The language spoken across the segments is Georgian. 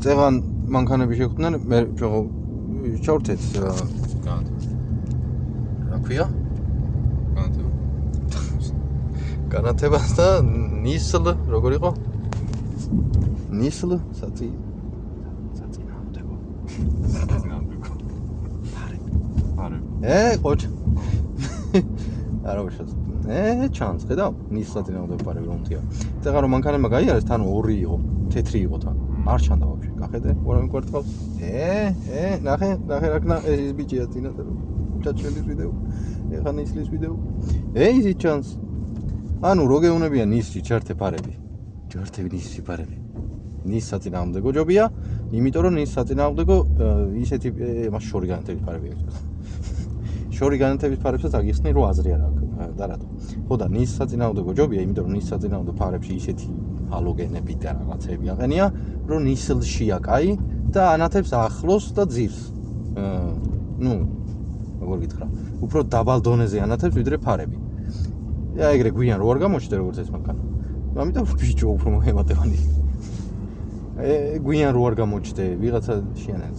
წეღან მანქანები შეხვდნენ, მე ჩავრთეთ რა ქვია? განათებას და ნისლ, როგორ იყო? ნისლ, საწინააღმდეგო. ყოჩ. არა ვშოთ. ჩანს, ხედავ? ნისლ საწინააღმდეგო პარები რომ თია. წეღან რომ მანქანებმა გაიარეს, თან 2 იყო, თეთრი იყო თან. არ ჩანდა ვაფშე. გახედე, ვარავინ კვარტყავს. ნახე რაკნა ეს ბიჭია წინა ჩაჩვენის ვიდეო. ეხა ნისლის ვიდეო. იზი ჩანს. ანუ რო გეუნებია ნისში ჩართე პარები. ჩართე ნისში პარები. ნის საწინააღმდეგო ჯობია, იმიტომ რომ ნის საწინააღმდეგო ისეთი მას შორი განათების პარები აქვს. შორი განათების პარებსაც აგიხსნი რომ აზრი არ აქვს და რატო. ხო და ნის საწინააღმდეგო ჯობია, იმიტომ რომ ნის საწინააღმდეგო პარებში ისეთი ჰალოგენები და რაღაცები აყენია, რომ ნისლშია კაი და ანათებს ახლოს და ძირს. როგორ გითხრა, უფრო დაბალ დონეზე ანათებს ვიდრე პარები. ეგრე გვიან რო არ გამოჩნდა როგორც ეს მანქანა. ამიტომ ბიჭო უფრო მოემატებანი. გვიან რო არ გამოჩნდა, ვიღაცა შეანაც.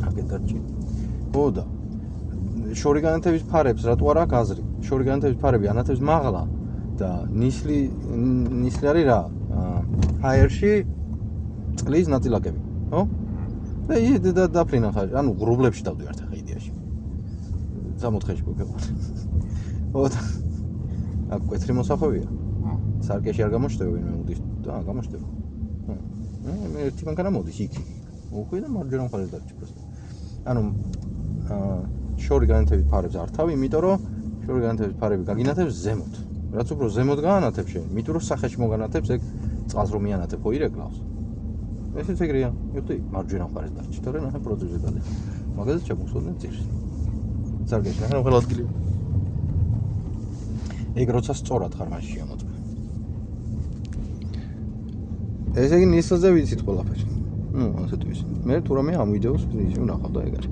აკეთარჩი. ხო და შორი განათების პარებს რატო არ აქვს აზრი? შორი განათების პარები ანათებს მაღლა და ნისლი არის რა? ჰაერში წყლის ნაწილაკები, ხო? და ის დაფრინა ხარ, ანუ ღრუბლებში დავდივართ ახლა იდეაში. 64-ში გვექებათ. ხო და აქ კვეთრი მოსახვევია. სარკეში არ გამოჩნდება ვინმე მოდის და გამოჩნდება. მე ერთი მანქანა მოდის იქ. უხვი და მარჯვენა მხარეს დარჩი პროსტო. ანუ შორი განათების პარებს არ თავი, იმიტომ რომ შორი განათების პარები გაგინათებს ზემოთ. რაც უფრო ზემოთ გაანათებ შენ, იმიტომ რომ სახეში მოგანათებს ეგ წყალს რომ მიანათებ ხო ირეკლავს. ესეც ეგრეა. იხდი მარჯვენა მხარეს დარჩი, თორე ნახე პროდუცერზე დადე. მაგაზე ჩამოსვდნენ ძირს. სარკეში ნახე რომ ხელად გილი. ეგ როცა სწორად ხარ მაშინ შემოწმე. ესე იგი ნისლზე ვიცით ყველაფერი. ასეთ ვიცი. მე თუ რამე ამ ვიდეოს ისე ვნახავ და ეგ არის.